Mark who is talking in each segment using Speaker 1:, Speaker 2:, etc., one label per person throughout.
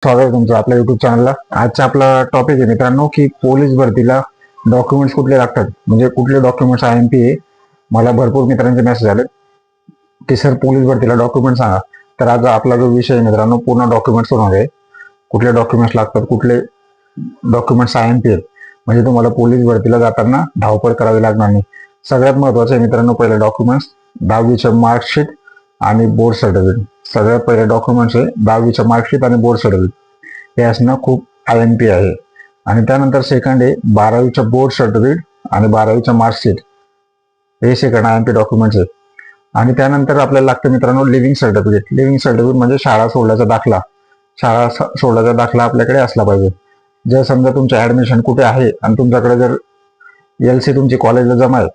Speaker 1: स्वागत आहे तुमचं आपल्या युट्यूब चॅनलला. आजचा आपला टॉपिक आहे मित्रांनो की पोलीस भरतीला डॉक्युमेंट्स कुठले लागतात, म्हणजे कुठले डॉक्युमेंट्स IMP आहे. मला भरपूर मित्रांचे मेसेज आले की सर पोलीस भरतीला डॉक्युमेंट सांगा. तर आज आपला जो विषय आहे मित्रांनो पूर्ण डॉक्युमेंट्स होणार आहे. कुठले डॉक्युमेंट्स लागतात, कुठले डॉक्युमेंट्स IMP आहेत, म्हणजे तुम्हाला पोलीस भरतीला जाताना धावपळ करावी लागणार नाही. सगळ्यात महत्वाचं आहे मित्रांनो पहिले डॉक्युमेंट्स 10वीचं मार्कशीट आणि बोर्ड सर्टिफिकेट. सगळ्यात पहिले डॉक्युमेंट्स आहे 10वीचं मार्कशीट आणि बोर्ड सर्टिफिकेट. हे असणं खूप IMP आहे. आणि त्यानंतर सेकंड आहे 12वीचं बोर्ड सर्टिफिकेट आणि 12वीचं मार्कशीट. हे सेकंड IMP डॉक्युमेंट्स आहेत. आणि त्यानंतर आपल्याला लागतं मित्रांनो लिव्हिंग सर्टिफिकेट. लिव्हिंग सर्टिफिकेट म्हणजे शाळा सोडल्याचा दाखला. शाळा सोडल्याचा दाखला आपल्याकडे असला पाहिजे. जर समजा तुमचं ऍडमिशन कुठे आहे आणि तुमच्याकडे जर LC तुमची कॉलेजला जमा आहे,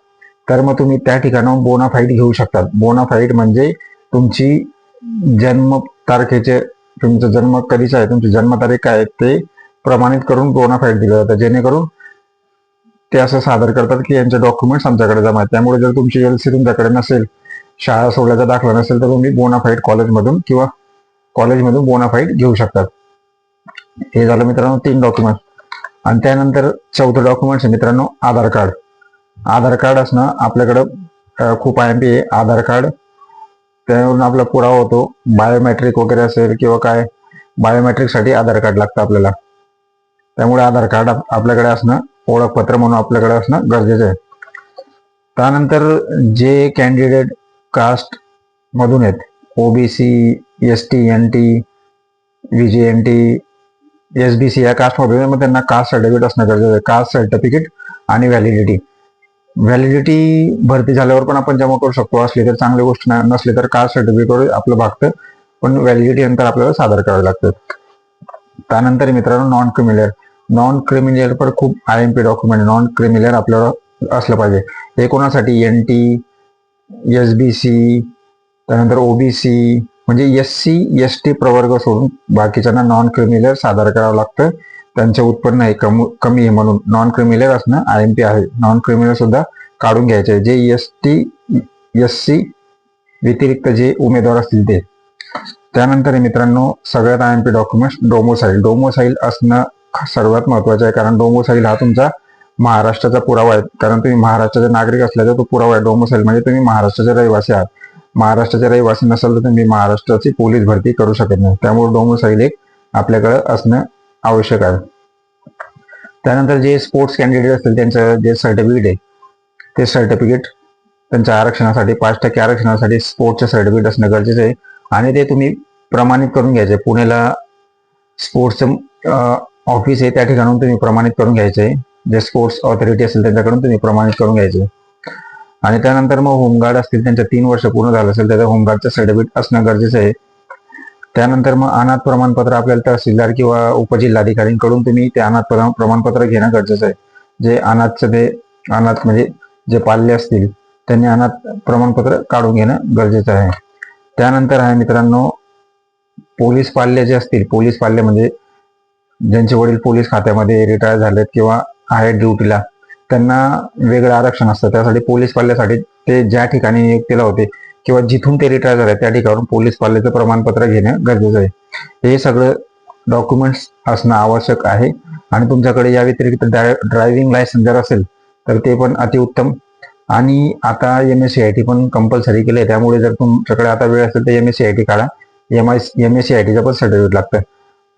Speaker 1: तर मग तुम्ही त्या ठिकाणाहून बोनाफाईड घेऊ शकतात. बोनाफाईड म्हणजे तुमची जन्म तारखेचे, तुमचा जन्म कधीचा आहे, तुमची जन्मतारीख काय आहे ते प्रमाणित करून बोनाफाईड दिलं जातं, जेणेकरून ते असं सादर करतात की यांचे डॉक्युमेंट्स आमच्याकडे जमा आहेत. त्यामुळे जर तुमची LC तुमच्याकडे नसेल, शाळा सोडल्याचा दाखला नसेल, तर तुम्ही बोनाफाईड कॉलेजमधून बोनाफाईड घेऊ शकतात. हे झालं मित्रांनो 3 डॉक्युमेंट. आणि त्यानंतर चौथं डॉक्युमेंट्स आहे मित्रांनो आधार कार्ड. आधार कार्ड असणं आपल्याकडं खूप IMP आहे. आधार कार्ड त्यावरून आपला पुरावा होतो. बायोमेट्रिक वगैरे असेल किंवा काय, बायोमेट्रिकसाठी आधार कार्ड लागतं आपल्याला. त्यामुळे आधार कार्ड आपल्याकडे असणं, ओळखपत्र म्हणून आपल्याकडे असणं गरजेचं आहे. त्यानंतर जे कॅन्डिडेट कास्ट मधून आहेत, OBC, ST, NT, VGNT, SBC या कास्ट मधून, मग त्यांना कास्ट सर्टिफिकेट असणं गरजेचं आहे. कास्ट सर्टिफिकेट आणि व्हॅलिडिटी भरती झाल्यावर पण आपण जमा करू शकतो. असली तर चांगली गोष्ट, नसली तर कास्ट सर्टिफिकेट आपलं भागतं, पण व्हॅलिडिटी नंतर आपल्याला सादर करावे लागतं. त्यानंतर मित्रांनो नॉन क्रिमिनल पण खूप IMP डॉक्युमेंट. नॉन क्रिमिनल आपल्याला असलं पाहिजे. हे कोणासाठी? NT, SBC, त्यानंतर OBC म्हणजे SC, ST प्रवर्ग सोडून बाकीच्यांना नॉन क्रिमिनल सादर करावं लागतं. त्यांचे उत्पन्न हे कमी आहे म्हणून नॉन क्रिमिनल असणं IMP आहे. नॉन क्रिमिनल सुद्धा काढून घ्यायचे, जे ST, SC व्यतिरिक्त जे उमेदवार असतील ते. त्यानंतर मित्रांनो सगळ्यात IMP डॉक्युमेंट्स डोमोसाईल असणं सर्वात महत्वाचं आहे. कारण डोमोसाईल हा तुमचा महाराष्ट्राचा पुरावा आहे. कारण तुम्ही महाराष्ट्राचे नागरिक असल्याचा तो पुरावा आहे. डोमोसाईल म्हणजे तुम्ही महाराष्ट्राचे रहिवासी आहात. महाराष्ट्राचे रहिवासी नसेल तर तुम्ही महाराष्ट्राची पोलीस भरती करू शकत नाही. त्यामुळे डोमोसाईल एक आपल्याकडे असणं आवश्यक आहे. त्यानंतर जे स्पोर्ट्स कॅन्डिडेट असतील त्यांचं जे सर्टिफिकेट आहे, ते सर्टिफिकेट त्यांच्या आरक्षणासाठी 5% आरक्षणासाठी स्पोर्ट्सचं सर्टिफिकेट असणं गरजेचं आहे. आणि ते तुम्ही प्रमाणित करून घ्यायचे. पुण्याला स्पोर्ट्सचं ऑफिस आहे, त्या ठिकाणून तुम्ही प्रमाणित करून घ्यायचे. जे स्पोर्ट्स ऑथॉरिटी असेल त्यांच्याकडून तुम्ही प्रमाणित करून घ्यायचे. आणि त्यानंतर मग होमगार्ड असतील, त्यांच्या 3 वर्ष पूर्ण झालं असेल, त्याचं होमगार्डचं सर्टिफिकेट असणं गरजेचं आहे. त्यानंतर मग अनाथ प्रमाणपत्र आपल्याला तहसीलदार किंवा उपजिल्हाधिकाऱ्यांकडून तुम्ही ते अनाथ प्रमाणपत्र घेणं गरजेचं आहे. जे अनाथ म्हणजे जे पाल्य असतील त्यांनी अनाथ प्रमाणपत्र काढून घेणं गरजेचं आहे. त्यानंतर आहे मित्रांनो पोलीस पाल्य जे असतील, पोलीस पाल्य म्हणजे ज्यांचे वडील पोलीस खात्यामध्ये रिटायर झालेत किंवा आहेत ड्युटीला, त्यांना वेगळं आरक्षण असतं. त्यासाठी पोलीस पाल्यासाठी ते ज्या ठिकाणी नियुक्तीला होते किंवा जिथून ते रिटायर झाले त्या ठिकाणून पोलीस पाल्याचं प्रमाणपत्र घेणं गरजेचं आहे. हे सगळं डॉक्युमेंट्स असणं आवश्यक आहे. आणि तुमच्याकडे या व्यतिरिक्त ड्रायव्हिंग लायसन्स जर असेल तर ते पण अतिउत्तम. आणि आता MSCIT पण कंपल्सरी केले, त्यामुळे जर तुमच्याकडे आता वेळ असेल तर MSCIT काढा. MSCITचं पण सर्टिफिकेट लागतं.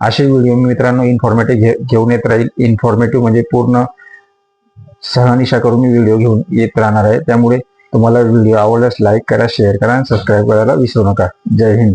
Speaker 1: असे व्हिडिओ मित्रांनो इन्फॉर्मेटिव्ह घेऊन येत राहील. इन्फॉर्मेटिव्ह म्हणजे पूर्ण सहनिशा करून मी व्हिडिओ घेऊन येत राहणार आहे. त्यामुळे तुम्हाला व्हिडिओ आवडल्यास लाईक करा, शेअर करा आणि सबस्क्राईब करायला विसरू नका. जय हिंद.